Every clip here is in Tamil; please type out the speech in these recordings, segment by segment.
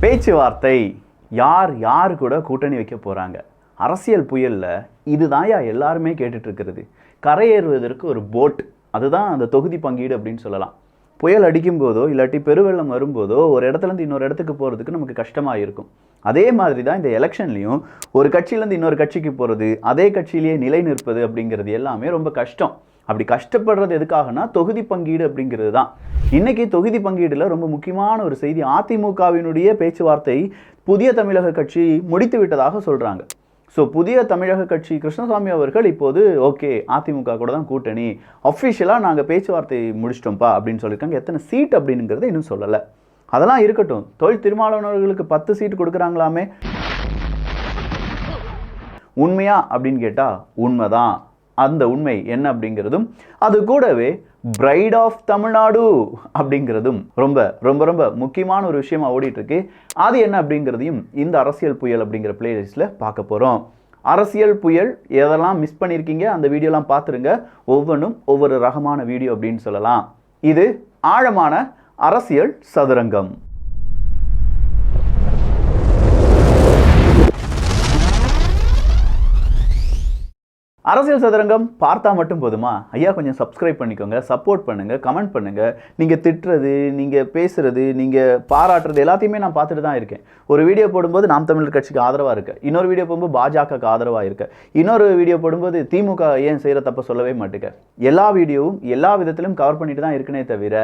பேச்சுவார்த்தை யார் யார் கூட கூட்டணி வைக்க போகிறாங்க? அரசியல் புயலில் இதுதான் எல்லாருமே கேட்டுட்ருக்கிறது. கரையேறுவதற்கு ஒரு போட், அதுதான் அந்த தொகுதி பங்கீடு அப்படின்னு சொல்லலாம். புயல் அடிக்கும் போதோ இல்லாட்டி பெருவெள்ளம் வரும்போதோ ஒரு இடத்துலேருந்து இன்னொரு இடத்துக்கு போகிறதுக்கு நமக்கு கஷ்டமாக இருக்கும். அதே மாதிரி தான் இந்த எலெக்ஷன்லேயும் ஒரு கட்சியிலேருந்து இன்னொரு கட்சிக்கு போகிறது, அதே கட்சியிலேயே நிலை நிற்பது அப்படிங்கிறது எல்லாமே ரொம்ப கஷ்டம். அப்படி கஷ்டப்படுறது எதுக்காகனா தொகுதி பங்கீடு அப்படிங்கிறது தான். இன்னைக்கு தொகுதி பங்கீடுல ரொம்ப முக்கியமான ஒரு செய்தி, அதிமுகவினுடைய பேச்சுவார்த்தை புதிய தமிழக கட்சி முடித்து விட்டதாக சொல்றாங்க. ஸோ புதிய தமிழக கட்சி கிருஷ்ணசாமி அவர்கள் இப்போது ஓகே அதிமுக கூட தான் கூட்டணி, அஃபிஷியலாக நாங்கள் பேச்சுவார்த்தை முடிச்சிட்டோம்ப்பா அப்படின்னு சொல்லியிருக்காங்க. எத்தனை சீட் அப்படிங்கிறத இன்னும் சொல்லலை. அதெல்லாம் இருக்கட்டும், தொழில் திருமாவளவர்களுக்கு 10 சீட் கொடுக்குறாங்களாமே, உண்மையா அப்படின்னு கேட்டால் உண்மைதான். அந்த உண்மை என்ன அப்படிங்கிறதும் அது கூடவே பிரைட் ஆஃப் தமிழ்நாடு அப்படிங்கிறதும் ரொம்ப ரொம்ப ரொம்ப முக்கியமான ஒரு விஷயமா ஓடிட்டு இருக்கு. அது என்ன அப்படிங்கிறதையும் இந்த அரசியல் புயல் அப்படிங்கிற பிளேலிஸ்ட்ல பார்க்க போகிறோம். அரசியல் புயல் எதெல்லாம் மிஸ் பண்ணியிருக்கீங்க அந்த வீடியோலாம் பார்த்துருங்க. ஒவ்வொன்றும் ஒவ்வொரு ரகமான வீடியோ அப்படின்னு சொல்லலாம். இது ஆழமான அரசியல் சதுரங்கம். அரசியல் சதுரங்கம் பார்த்தா மட்டும் போதுமா? ஐயா கொஞ்சம் சப்ஸ்கிரைப் பண்ணிக்கோங்க, சப்போர்ட் பண்ணுங்கள், கமெண்ட் பண்ணுங்கள். நீங்கள் திட்டுறது, நீங்கள் பேசுகிறது, நீங்கள் பாராட்டுறது எல்லாத்தையுமே நான் பார்த்துட்டு தான் இருக்கேன். ஒரு வீடியோ போடும்போது நாம் தமிழர் கட்சிக்கு ஆதரவாக இருக்க, இன்னொரு வீடியோ போடும்போது பாஜகவுக்கு ஆதரவாக இருக்க, இன்னொரு வீடியோ போடும்போது திமுக ஏன் செய்கிற தப்ப சொல்லவே மாட்டேங்க. எல்லா வீடியோவும் எல்லா விதத்திலும் கவர் பண்ணிட்டு தான் இருக்கனே தவிர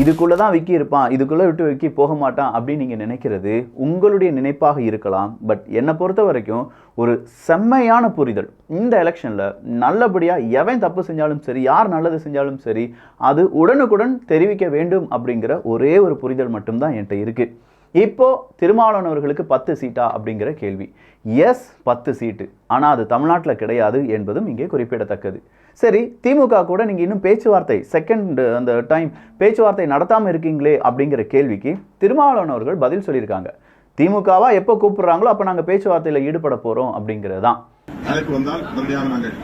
இதுக்குள்ளே தான் விக்கி இருப்பான், இதுக்குள்ளே விட்டு விக்கி போக மாட்டான் அப்படின்னு நீங்கள் நினைக்கிறது உங்களுடைய நினைப்பாக இருக்கலாம். பட் என்னை பொறுத்த வரைக்கும் ஒரு செம்மையான புரிதல் இந்த எலெக்ஷனில் நல்லபடியாக எவன் தப்பு செஞ்சாலும் சரி, யார் நல்லது செஞ்சாலும் சரி, அது உடனுக்குடன் தெரிவிக்க வேண்டும் அப்படிங்கிற ஒரே ஒரு புரிதல் மட்டும்தான் என்கிட்ட இருக்கு. இப்போ திருமாவளவன் அவர்களுக்கு 10 சீட்டா அப்படிங்கிற கேள்வி. எஸ் 10 சீட்டு, ஆனால் அது தமிழ்நாட்டில் கிடையாது என்பதும் இங்கே குறிப்பிடத்தக்கது. சரி, திமுக கூட நீங்கள் இன்னும் பேச்சுவார்த்தை செகண்ட் அந்த டைம் பேச்சுவார்த்தை நடத்தாமல் இருக்கீங்களே அப்படிங்கிற கேள்விக்கு திருமாவளவன் அவர்கள் பதில் சொல்லியிருக்காங்க. திமுகவா எப்போ கூப்பிடுறாங்களோ அப்போ நாங்கள் பேச்சுவார்த்தையில் ஈடுபட போகிறோம் அப்படிங்கிறது தான். அழைப்பு வந்தால் மறுபடியாக நாங்கள்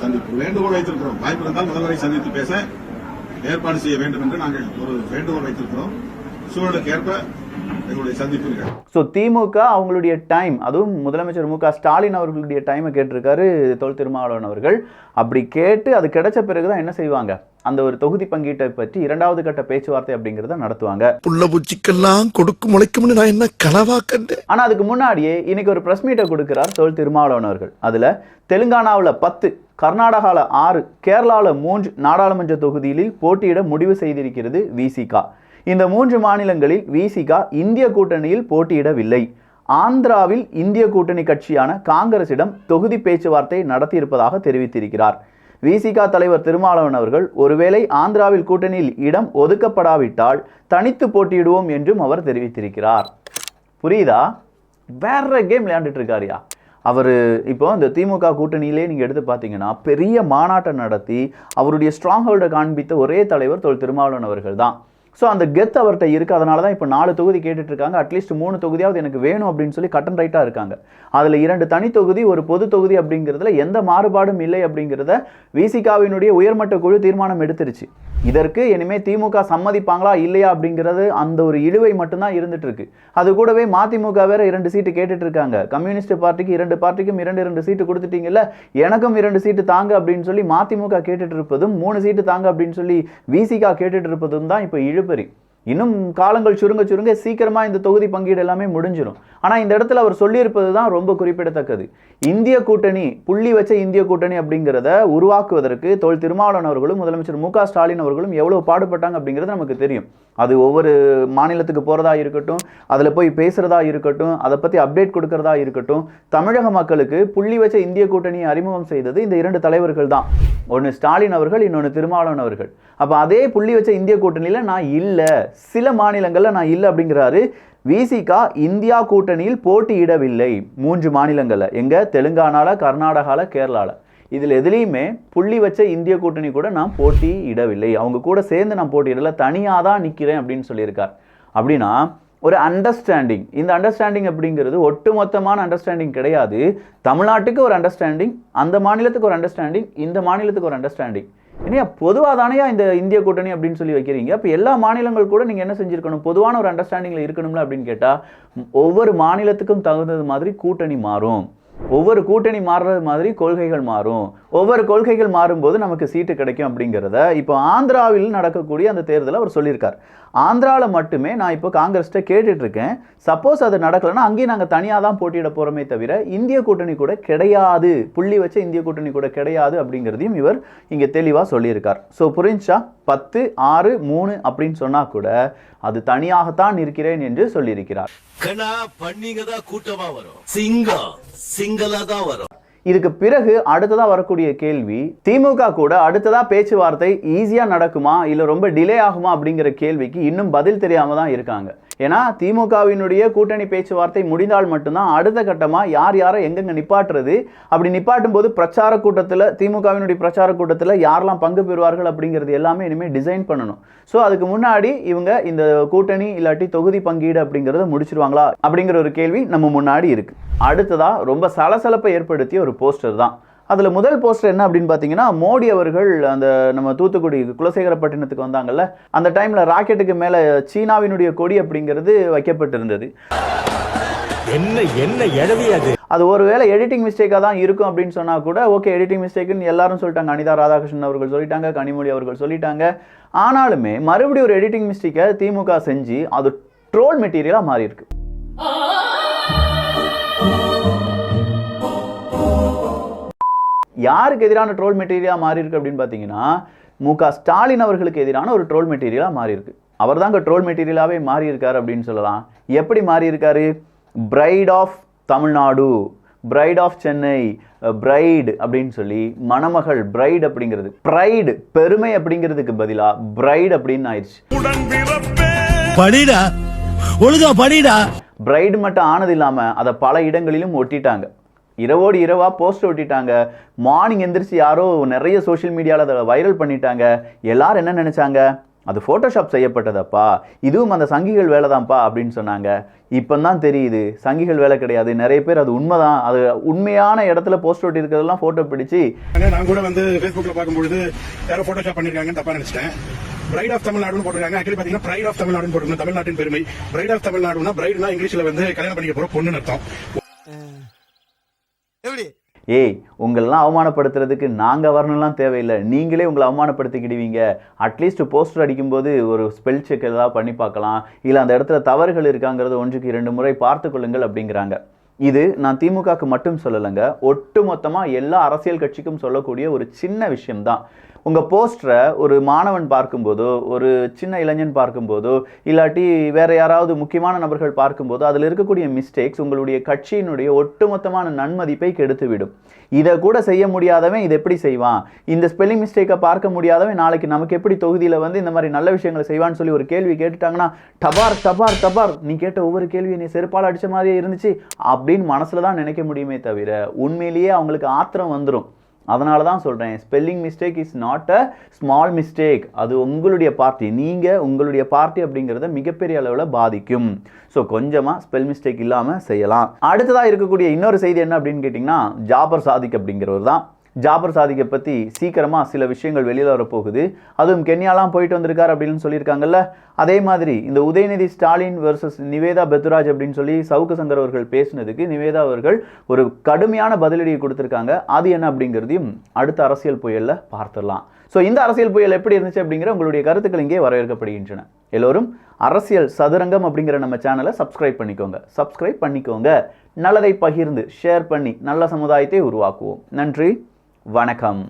சந்திப்பு வேண்டுகோள் வைத்திருக்கிறோம். வாய்ப்பு இருந்தால் முதல்வரை சந்தித்து பேச ஏற்பாடு செய்ய வேண்டும் என்று நாங்கள் ஒரு வேண்டுகோள் வைத்திருக்கிறோம். சூழலுக்கு ஏற்ப எங்களுடைய சந்திப்பு. ஸோ திமுக அவங்களுடைய டைம், அதுவும் முதலமைச்சர் மு க ஸ்டாலின் அவர்களுடைய டைமை கேட்டிருக்காரு தொல் திருமாவளவன் அவர்கள். அப்படி கேட்டு அது கிடைச்ச பிறகுதான் என்ன செய்வாங்க, அந்த ஒரு தொகுதி பங்கீட்டை பற்றி 2வது கட்ட பேச்சுவார்த்தை அப்படிங்கிறத நடத்துவாங்க. புள்ள பூச்சிக்கெல்லாம் கொடுக்கும் முளைக்கும்னு நான் என்ன கனவா கண்டேன். ஆனா அதுக்கு முன்னாடியே இன்னைக்கு ஒரு பிரஸ் மீட்டை கொடுக்கிறார் தொல் திருமாவளவன் அவர்கள். அதுல தெலுங்கானாவில் 10, கர்நாடகாவில் 6, கேரளாவில் 3 நாடாளுமன்ற தொகுதிகளில் போட்டியிட முடிவு செய்திருக்கிறது விசிக. இந்த 3 மாநிலங்களில் விசிக இந்திய கூட்டணியில் போட்டியிடவில்லை. ஆந்திராவில் இந்திய கூட்டணி கட்சியான காங்கிரசிடம் தொகுதி பேச்சுவார்த்தை நடத்தியிருப்பதாக தெரிவித்திருக்கிறார். விசிக தலைவர் திருமாவளவன் அவர்கள் ஒருவேளை ஆந்திராவில் கூட்டணியில் இடம் ஒதுக்கப்படாவிட்டால் தனித்து போட்டியிடுவோம் என்றும் அவர் தெரிவித்திருக்கிறார். புரியுதா? வேற கேம் விளையாண்டுட்டு இருக்காரியா அவர். இப்போ இந்த திமுக கூட்டணியிலே நீங்கள் எடுத்து பார்த்தீங்கன்னா பெரிய மாநாட்டை நடத்தி அவருடைய ஸ்ட்ராங் ஹோல்டை காண்பித்த ஒரே தலைவர் தொல் திருமாவளவன் அவர்கள் தான். ஸோ அந்த கெத் அவர்கிட்ட இருக்குது. அதனால தான் இப்போ 4 தொகுதி கேட்டுட்டு இருக்காங்க. அட்லீஸ்ட் 3 தொகுதியாவது எனக்கு வேணும் அப்படின்னு சொல்லி கட்டன் ரைட்டாக இருக்காங்க. அதில் 2 தனி தொகுதி, ஒரு பொது தொகுதி அப்படிங்கிறதுல எந்த மாறுபாடும் இல்லை அப்படிங்கிறத விசிகாவினுடைய உயர்மட்ட குழு தீர்மானம் எடுத்துருச்சு. இதற்கு இனிமேல் திமுக சம்மதிப்பாங்களா இல்லையா அப்படிங்கிறது அந்த ஒரு இழுவை மட்டும்தான் இருந்துட்டு இருக்கு. அது கூடவே மதிமுக வேற 2 சீட்டு கேட்டுட்டு இருக்காங்க. கம்யூனிஸ்ட் பார்ட்டிக்கு 2 பார்ட்டிக்கும் 2 சீட்டு கொடுத்துட்டீங்கல்ல, எனக்கும் 2 சீட்டு தாங்க அப்படின்னு சொல்லி மதிமுக கேட்டுட்டு இருப்பதும், 3 சீட்டு தாங்க அப்படின்னு சொல்லி விசிகா கேட்டுட்டு இருப்பதும் தான் இப்போ இழுபறி. இன்னும் காலங்கள் சுருங்க சுருங்க சீக்கிரமா இந்த தொகுதி பங்கீடு எல்லாமே முடிஞ்சிடும். ஆனா இந்த இடத்துல அவர் சொல்லியிருப்பது தான் ரொம்ப குறிப்பிடத்தக்கது. இந்திய கூட்டணி, புள்ளி வச்ச இந்திய கூட்டணி அப்படிங்கிறத உருவாக்குவதற்கு தொல் திருமாவளவன் அவர்களும் முதலமைச்சர் மு க ஸ்டாலின் அவர்களும் எவ்வளவு பாடுபட்டாங்க அப்படிங்கிறது நமக்கு தெரியும். அது ஒவ்வொரு மாநிலத்துக்கு போறதா இருக்கட்டும், அதுல போய் பேசுறதா இருக்கட்டும், அதை பத்தி அப்டேட் கொடுக்கறதா இருக்கட்டும், தமிழக மக்களுக்கு புள்ளி வச்ச இந்திய கூட்டணியை அறிமுகம் செய்தது இந்த 2 தலைவர்கள் தான். ஒன்னு ஸ்டாலின் அவர்கள், இன்னொன்னு திருமாவளவன் அவர்கள். அப்ப அதே புள்ளி வச்ச இந்திய கூட்டணியில நான் இல்ல, சில மாநிலங்கள்ல நான் இல்லை அப்படிங்கிறாரு. விசிகா இந்தியா கூட்டணியில் போட்டியிடவில்லை 3 மாநிலங்கள்ல. எங்க? தெலுங்கானால, கர்நாடகால, கேரளால. இதில் எதுலேயுமே புள்ளி வச்ச இந்திய கூட்டணி கூட நான் போட்டியிடவில்லை, அவங்க கூட சேர்ந்து நான் போட்டியிடல, தனியாக தான் நிற்கிறேன் அப்படின்னு சொல்லியிருக்கார். அப்படின்னா ஒரு அண்டர்ஸ்டாண்டிங். இந்த அண்டர்ஸ்டாண்டிங் அப்படிங்கிறது ஒட்டுமொத்தமான அண்டர்ஸ்டாண்டிங் கிடையாது. தமிழ்நாட்டுக்கு ஒரு அண்டர்ஸ்டாண்டிங், அந்த மாநிலத்துக்கு ஒரு அண்டர்ஸ்டாண்டிங், இந்த மாநிலத்துக்கு ஒரு அண்டர்ஸ்டாண்டிங். ஏன்னா பொதுவாக தானே இந்த இந்திய கூட்டணி அப்படின்னு சொல்லி வைக்கிறீங்க. அப்போ எல்லா மாநிலங்கள் கூட நீங்கள் என்ன செஞ்சுருக்கணும், பொதுவான ஒரு அண்டர்ஸ்டாண்டிங்கில் இருக்கணும்ல அப்படின்னு கேட்டால், ஒவ்வொரு மாநிலத்துக்கும் தகுந்தது மாதிரி கூட்டணி மாறும், ஒவ்வொரு கூட்டணி மாறுறது மாதிரி கொள்கைகள் மாறும், ஒவ்வொரு கொள்கைகள் மாறும்போது நமக்கு சீட்டு கிடைக்கும் அப்படிங்கிறத இப்போ ஆந்திராவில் நடக்கக்கூடிய அந்த தேர்தலை அவர் சொல்லியிருக்கார். ஆந்திராவில் மட்டுமே நான் இப்போ காங்கிரஸ்கிட்ட கேட்டுட்ருக்கேன், சப்போஸ் அது நடக்கலைன்னா அங்கேயும் நாங்கள் தனியாக தான் போட்டியிட போகிறோமே தவிர இந்திய கூட்டணி கூட கிடையாது, புள்ளி வச்ச இந்திய கூட்டணி கூட கிடையாது அப்படிங்கிறதையும் இவர் இங்கே தெளிவாக சொல்லியிருக்கார். ஸோ புரிஞ்சா 10, 6, 3 அப்படின்னு சொன்னால் கூட அது தனியாகத்தான் இருக்கிறேன் என்று சொல்லியிருக்கிறார். இதுக்கு பிறகு அடுத்ததா வரக்கூடிய கேள்வி, திமுக கூட அடுத்ததா பேச்சுவார்த்தை ஈஸியா நடக்குமா இல்ல ரொம்ப டிலே ஆகுமா அப்படிங்கிற கேள்விக்கு இன்னும் பதில் தெரியாம தான் இருக்காங்க. ஏன்னா திமுகவினுடைய கூட்டணி பேச்சுவார்த்தை முடிந்தால் மட்டும்தான் அடுத்த கட்டமா யார் யாரை எங்கெங்க நிப்பாட்டுறது, அப்படி நிப்பாட்டும் போது பிரச்சார கூட்டத்தில், திமுகவினுடைய பிரச்சார கூட்டத்தில் யாரெல்லாம் பங்கு பெறுவார்கள் அப்படிங்கிறது எல்லாமே இனிமேல் டிசைன் பண்ணணும். ஸோ அதுக்கு முன்னாடி இவங்க இந்த கூட்டணி இல்லாட்டி தொகுதி பங்கீடு அப்படிங்கிறத முடிச்சிருவாங்களா அப்படிங்கிற ஒரு கேள்வி நம்ம முன்னாடி இருக்கு. அடுத்ததா ரொம்ப சலசலப்பை ஏற்படுத்திய ஒரு போஸ்டர் தான். அதில் முதல் போஸ்டர் என்ன அப்படின்னு பார்த்தீங்கன்னா, மோடி அவர்கள் அந்த நம்ம தூத்துக்குடி குலசேகரப்பட்டினத்துக்கு வந்தாங்கல்ல, அந்த டைமில் ராக்கெட்டுக்கு மேலே சீனாவினுடைய கொடி அப்படிங்கிறது வைக்கப்பட்டிருந்தது. அது ஒருவேளை எடிட்டிங் மிஸ்டேக்காக தான் இருக்கும் அப்படின்னு சொன்னால் கூட ஓகே, எடிட்டிங் மிஸ்டேக்குன்னு எல்லாரும் சொல்லிட்டாங்க. அனிதா ராதாகிருஷ்ணன் அவர்கள் சொல்லிட்டாங்க, கனிமொழி அவர்கள் சொல்லிட்டாங்க. ஆனாலுமே மறுபடியும் ஒரு எடிட்டிங் மிஸ்டேக்கை திமுக செஞ்சு அது ட்ரோல் மெட்டீரியலாக மாறி இருக்கு. யாருக்கு எதிரான ட்ரோல் மெட்டீரியலாக மாறி இருக்கு அப்படின்னு பார்த்தீங்கன்னா, மு.க. ஸ்டாலின் அவர்களுக்கு எதிரான ஒரு ட்ரோல் மெட்டீரியலாக மாறி இருக்கு. அவர் தான் ட்ரோல் மெட்டீரியலாகவே மாறி இருக்காரு அப்படின்னு சொல்லலாம். எப்படி மாறி இருக்காரு? Pride of Tamil Nadu, pride of Chennai, bride அப்படின்னு சொல்லி மணமகள் பிரைடு அப்படிங்கிறது, பிரைடு பெருமை அப்படிங்கிறதுக்கு பதிலாக பிரைடு அப்படின்னு ஆயிடுச்சு. பிரைடு மட்டும் ஆனது இல்லாமல் அதை பல இடங்களிலும் ஒட்டிட்டாங்க. இரவோடு இரவா போஸ்டர் ஒட்டிட்டாங்க. மார்னிங் எந்திரிச்சு யாரோ நிறைய சோஷியல் மீடியாவில் அதை வைரல் பண்ணிட்டாங்க. எல்லாரும் என்ன நினைச்சாங்க, அது ஃபோட்டோஷாப் செய்யப்பட்டதப்பா, இதுவும் அந்த சங்கிகள் வேலை தான்ப்பா அப்படின்னு சொன்னாங்க. இப்போ தான் தெரியுது சங்கிகள் வேலை கிடையாது, நிறைய பேர் அது உண்மைதான், அது உண்மையான இடத்துல போஸ்டர் ஒட்டி இருக்கிறதெல்லாம் ஃபோட்டோ பிடிச்சி நான் கூட வந்து ஃபேஸ்புக்கில் பார்க்கும்பொழுது யாரோ ஃபோட்டோஷாப் பண்ணியிருக்காங்கன்னு தப்பா நினைச்சிட்டேன். பிரைட் ஆஃப் தமிழ்நாடுன்னு போட்டிருக்காங்க. ஆக்சுவலி பார்த்தீங்கன்னா பிரைட் ஆஃப் தமிழ்நாடுன்னு போட்டிருக்காங்க. தமிழ்நாட்டின் பெருமை. பிரைட் ஆஃப் தமிழ்நாடுனா பிரைட்னா இங்கிலீஷில் வந்து கல்யாணம் பண்ணிக்க போகிற பொண்ணுன்னு அர்த்தம். ஏய், உங்களெல்லாம் அவமானப்படுத்துறதுக்கு நாங்கள் வரணும்லாம் தேவையில்லை, நீங்களே உங்களை அவமானப்படுத்திக்கிடுவீங்க. அட்லீஸ்ட் போஸ்டர் அடிக்கும்போது ஒரு ஸ்பெல் செக் ஏதாவது பண்ணி பார்க்கலாம், இல்லை அந்த இடத்துல தவறுகள் இருக்காங்கிறது 1க்கு 2 முறை பார்த்து கொள்ளுங்கள் அப்படிங்கிறாங்க. இது நான் திமுகவுக்கு மட்டும் சொல்லலைங்க, ஒட்டு மொத்தமாக எல்லா அரசியல் கட்சிக்கும் சொல்லக்கூடிய ஒரு சின்ன விஷயம்தான். உங்கள் போஸ்டரை ஒரு மாணவன் பார்க்கும்போதோ, ஒரு சின்ன இளைஞன் பார்க்கும்போதோ, இல்லாட்டி வேறு யாராவது முக்கியமான நபர்கள் பார்க்கும்போதோ அதில் இருக்கக்கூடிய மிஸ்டேக்ஸ் உங்களுடைய கட்சியினுடைய ஒட்டுமொத்தமான நன்மதிப்பை கெடுத்துவிடும். இதை கூட செய்ய முடியாதவன் இதை எப்படி செய்வான், இந்த ஸ்பெல்லிங் மிஸ்டேக்கை பார்க்க முடியாதவன் நாளைக்கு நமக்கு எப்படி தொகுதியில் வந்து இந்த மாதிரி நல்ல விஷயங்களை செய்வான்னு சொல்லி ஒரு கேள்வி கேட்டுட்டாங்கன்னா, டபார் டபார் டபார் நீ கேட்ட ஒவ்வொரு கேள்வியை நீ செருப்பால் அடித்த மாதிரியே இருந்துச்சு அப்படின்னு மனசில் தான் நினைக்க முடியுமே தவிர உண்மையிலேயே அவங்களுக்கு ஆத்திரம் வந்துடும். அதனால தான் சொல்கிறேன், spelling mistake is not a small mistake. அது உங்களுடைய பார்ட்டி, நீங்கள் உங்களுடைய பார்ட்டி அப்படிங்கிறத மிகப்பெரிய அளவில் பாதிக்கும். ஸோ கொஞ்சமாக ஸ்பெல் மிஸ்டேக் இல்லாமல் செய்யலாம். அடுத்ததாக இருக்கக்கூடிய இன்னொரு செய்தி என்ன அப்படின்னு கேட்டிங்கன்னா, ஜாபர் சாதிக் அப்படிங்கிறவர் தான். ஜாபர் சாதிக்கை பற்றி சீக்கிரமாக சில விஷயங்கள் வெளியில் வரப்போகுது. அதுவும் கென்யாலாம் போயிட்டு வந்திருக்கார் அப்படின்னு சொல்லியிருக்காங்கல்ல, அதே மாதிரி இந்த உதயநிதி ஸ்டாலின் வெர்சஸ் நிவேதா பெத்துராஜ் அப்படின்னு சொல்லி சவுக்கு சங்கர் அவர்கள் பேசினதுக்கு நிவேதா அவர்கள் ஒரு கடுமையான பதிலடியை கொடுத்துருக்காங்க. அது என்ன அப்படிங்கிறதையும் அடுத்த அரசியல் புயலில் பார்த்துடலாம். ஸோ இந்த அரசியல் புயல் எப்படி இருந்துச்சு அப்படிங்கிற உங்களுடைய கருத்துக்கள் இங்கே வரவேற்கப்படுகின்றன. எல்லோரும் அரசியல் சதுரங்கம் அப்படிங்கிற நம்ம சேனலை சப்ஸ்கிரைப் பண்ணிக்கோங்க. நல்லதை பகிர்ந்து ஷேர் பண்ணி நல்ல சமுதாயத்தை உருவாக்குவோம். நன்றி, வணக்கம்.